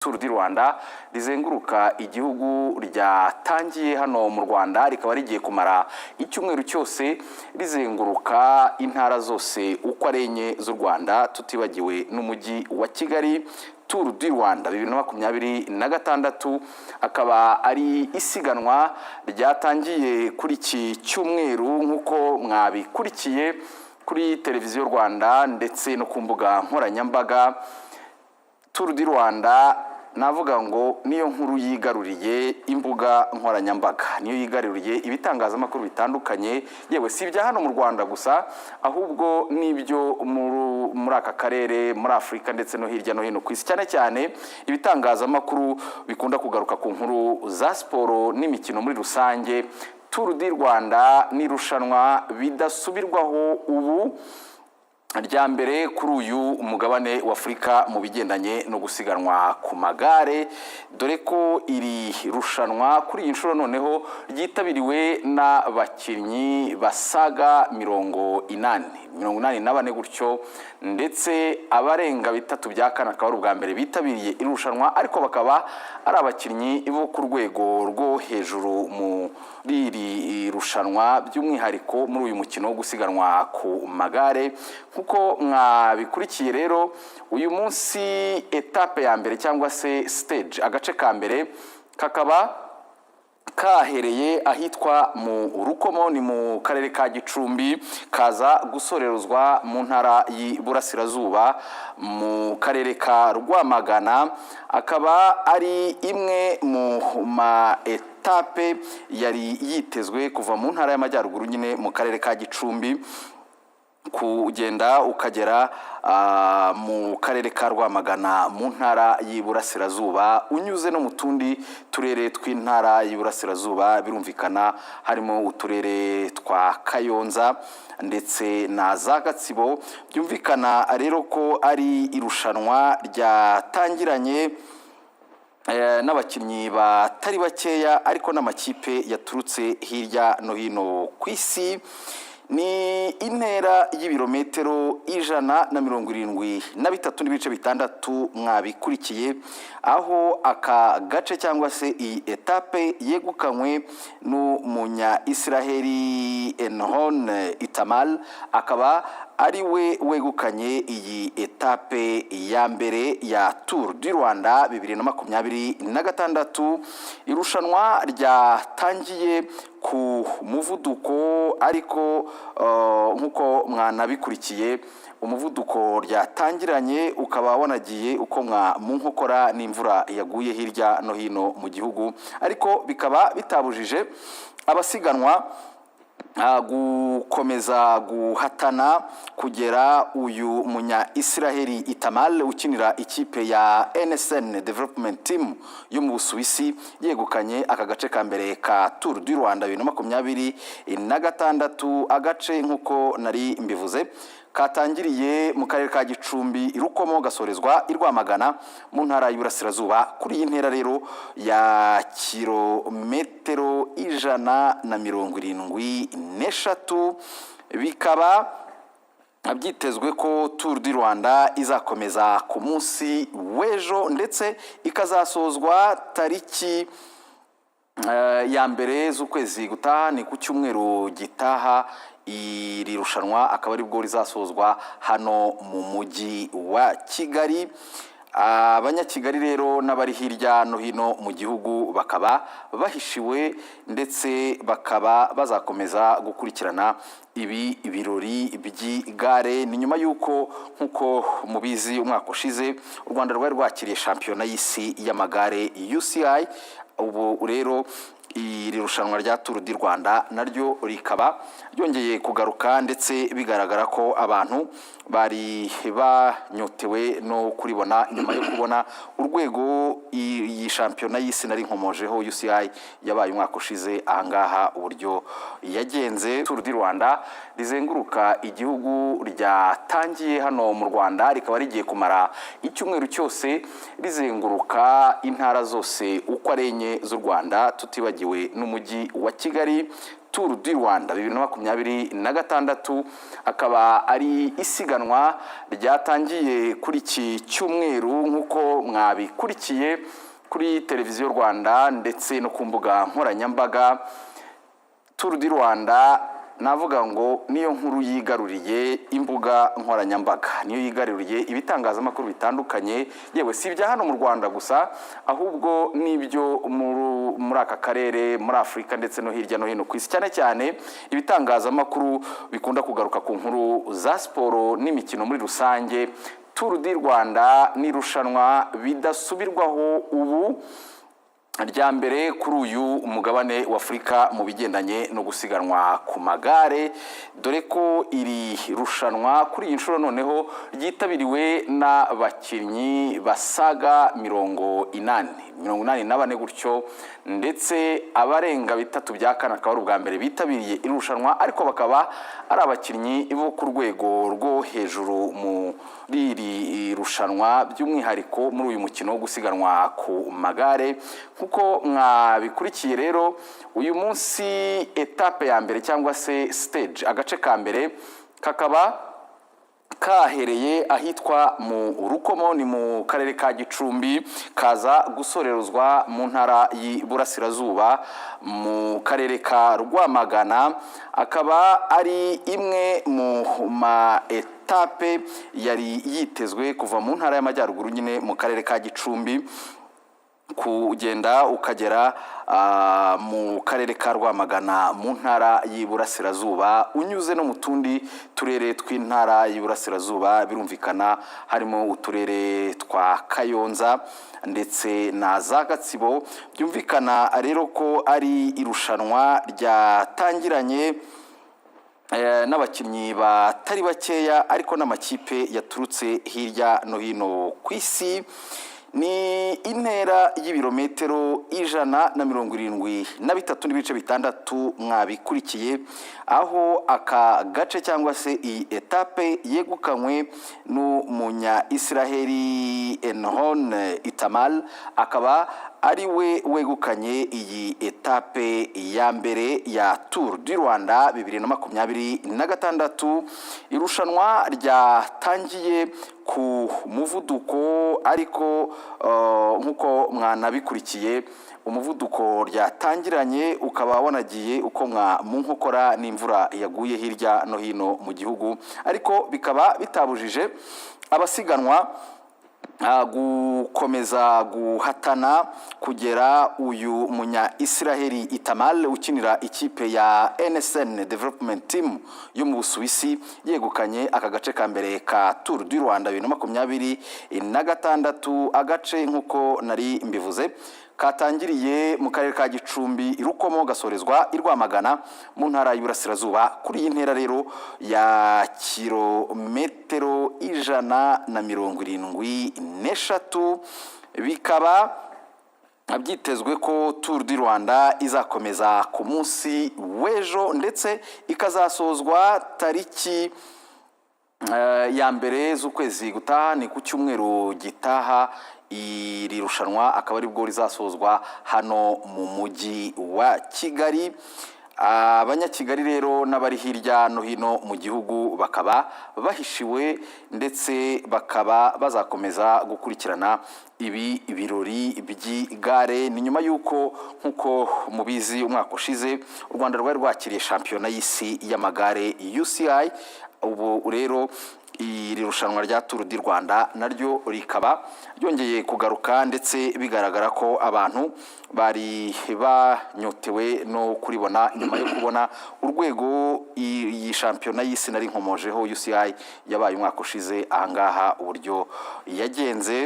Tour du Rwanda rizenguruka igihugu ryatangiye hano mu Rwanda rikaba rigiye kumara icyumweru cyose rizenguruka intara zose uko ari enye z'u Rwanda tutibagiwe n'umujyi wa Kigali. Tour du Rwanda 2026 akaba ari isiganwa ryatangiye kuri iki cyumweru nkuko mwabikurikiye kuri televiziyo Rwanda ndetse no ku mbuga nkoranyambaga. Tour du Rwanda navuga ngo niyo nkuru yigaruriye imbuga nkoranyambaga, niyo yigaruriye ibitangazamakuru bitandukanye, yewe si ibya hano mu Rwanda gusa ahubwo nibyo muri aka karere, muri Afrika ndetse no hirya no hino ku isi, cyane cyane ibitangazamakuru bikunda kugaruka ku nkuru za siporo n'imikino muri rusange. Tour du Rwanda ni irushanwa bidasubirwaho ubu rya mbere kuri uyu mugabane wa Afrika mu bigendanye no gusiganwa ku magare, dore ko iri rushanwa kuri iyi nshuro noneho ryitabiriwe n'abakinnyi basaga 84 gutyo, ndetse abarenga bitatu bya kane akaba ari ubwa mbere bitabiriye iri rushanwa, ariko bakaba ari abakinnyi bo ku rwego rwo hejuru muri iri rushanwa, by'umwihariko muri uyu mukino wo gusiganwa ku magare. Kuko mwabikurikiye rero uyu munsi etape ya mbere cyangwa se stage, agace ka mbere kakaba kahereye ahitwa mu Rukomo, ni mu karere ka Gicumbi, kaza gusorerezwa mu ntara y'Iburasirazuba mu karere ka Rwamagana. Akaba ari imwe mu etape yari yitezwe kuva mu ntara y'Amajyaruguru nyine mu karere ka Gicumbi kugenda ukagera mu karere ka Rwamagana mu ntara y'Iburasirazuba, unyuze no mu tundi turere tw'intara y'Iburasirazuba, birumvikana harimo uturere twa Kayonza ndetse na za Gatsibo. Byumvikana rero ko ari irushanwa ryatangiranye n'abakinnyi batari bakeya, ariko n'amakipe yaturutse hirya no hino ku isi. Ni intera y'ibirometero 173 n'ibice bitandatu mwabikurikiye, aho aka gace cyangwa se iyi etape yegukanywe n'umunya Israeli Enhon Itamal, akaba ari we wegukanye iyi etape ya mbere ya Tour du Rwanda 2026. Irushanwa ryatangiye ku muvuduko, ariko nkuko mwanabikurikiye umuvuduko ryatangiranye ukaba wanagiye uko mu nkokora n'imvura yaguye hirya no hino mu gihugu, ariko bikaba bitabujije abasiganwa gukomeza guhatana kugera uyu munya Israeli Itamal ukinira ikipe ya NSN Development Team yo mu Busuwisi, yegukanye aka gace ka mbere ka Tour du Rwanda 2026. Agace nkuko nari mbivuze katangiriye mu karere ka Gicumbi, Rukomo, gasorezwa i Rwamagana mu ntara y'Iburasirazuba. Kuri iyi ntera rero ya kilometero 173 bikaba byitezwe ko Tour du Rwanda izakomeza ku munsi w'ejo, ndetse ikazasozwa tariki ya mbere z'ukwezi gutaha, ni ku cyumweru gitaha. Iri rushanwa akaba ari bwo rizasozwa hano mu mujyi wa Kigali. Abanyakigali rero n'abari hirya no hino mu gihugu bakaba bahishiwe, ndetse bakaba bazakomeza gukurikirana ibi birori by'igare. Ni nyuma y'uko nkuko mubizi umwaka ushize u Rwanda rwari rwakiriye shampiyona y'isi y'amagare UCI. Ubu rero iri rushanwa rya Tour du Rwanda naryo rikaba ryongeye kugaruka, ndetse bigaragara ko abantu bari banyotewe no kuribona nyuma yo kubona urwego iyi shampiyona y'isi nari nkomojeho UCI yabaye umwaka ushize ahangaha uburyo yagenze. Tour du Rwanda rizenguruka igihugu ryatangiye hano mu Rwanda rikaba rigiye kumara icyumweru cyose rizenguruka intara zose uko ari enye z'u Rwanda tutibagiwe n'umujyi wa Kigali. Tour du Rwanda 2026, akaba ari isiganwa ryatangiye kuri iki cyumweru nk'uko mwabikurikiye kuri televiziyo Rwanda ndetse no ku mbuga nkoranyambaga. Tour du Rwanda navuga ngo niyo nkuru yigaruriye imbuga nkoranyambaga, niyo yigaruriye ibitangazamakuru bitandukanye, yewe si ibya hano mu Rwanda gusa ahubwo n'ibyo muri aka karere, muri Afurika ndetse no hirya no hino ku isi, cyane cyane ibitangazamakuru bikunda kugaruka ku nkuru za siporo n'imikino muri rusange. Tour du Rwanda ni irushanwa bidasubirwaho ubu rya mbere kuri uyu mugabane wa Afurika mu bigendanye no gusiganwa ku magare, dore ko iri rushanwa kuri iyi nshuro noneho ryitabiriwe n'abakinnyi basaga 84 gutyo, ndetse abarenga 3 bya kane akaba ari ubwa mbere bitabiriye iri rushanwa, ariko bakaba ari abakinnyi bo ku rwego rwo hejuru muri iri rushanwa, by'umwihariko muri uyu mukino wo gusiganwa ku magare. Kuko mwabikurikiye rero, uyu munsi etape ya mbere cyangwa se stage, agace ka mbere kakaba kahereye ahitwa mu Rukomo, ni mu karere ka Gicumbi, kaza gusorerezwa mu ntara y'Iburasirazuba mu karere ka Rwamagana. Akaba ari imwe mu ma etape yari yitezwe kuva mu ntara y'Amajyaruguru nyine mu karere ka Gicumbi kugenda ukagera mu karere ka Rwamagana mu ntara y'Iburasirazuba, unyuze no mu tundi turere tw'intara y'Iburasirazuba, birumvikana harimo uturere twa Kayonza ndetse na za Gatsibo. Byumvikana rero ko ari irushanwa ryatangiranye n'abakinnyi batari bakeya, ariko n'amakipe yaturutse hirya no hino ku isi. Ni intera y'ibirometero 173.6 mwabikurikiye, aho aka gace cyangwa se iyi etape yegukanywe n'umunya Israeli Enhon Itamal, akaba ari we wegukanye iyi etape ya mbere ya Tour du Rwanda 2026. Irushanwa ryatangiye ku muvuduko, ariko nkuko mwanabikurikiye umuvuduko ryatangiranye ukaba wanagiye uko mu nkokora n'imvura yaguye hirya no hino mu gihugu, ariko bikaba bitabujije abasiganwa gukomeza guhatana kugera uyu munya Israeli Itamal ukinira ikipe ya NSN Development Team yo mu Busuwisi, yegukanye aka gace ka mbere ka Tour du Rwanda 2026. Agace nkuko nari mbivuze katangiriye mu karere ka Gicumbi, Rukomo, gasorezwa i Rwamagana mu ntara y'Iburasirazuba. Kuri iyi ntera rero ya kilometero 173, bikaba byitezwe ko Tour du Rwanda izakomeza ku munsi w'ejo, ndetse ikazasozwa tariki ya mbere z'ukwezi gutaha, ni ku cyumweru gitaha. Iri rushanwa akaba ari bwo rizasozwa hano mu mujyi wa Kigali. Abanyakigali rero n'abari hirya no hino mu gihugu bakaba bahishiwe, ndetse bakaba bazakomeza gukurikirana ibi birori by'igare. Ni nyuma y'uko nkuko mubizi umwaka ushize u Rwanda rwari rwakiriye shampiyona y'isi y'amagare UCI. Ubu rero iri rushanwa rya Tour du Rwanda naryo rikaba ryongeye kugaruka, ndetse bigaragara ko abantu bari banyotewe no kuribona nyuma yo kubona urwego iyi shampiyona y'isi nari nkomojeho UCI yabaye umwaka ushize ahangaha uburyo yagenze.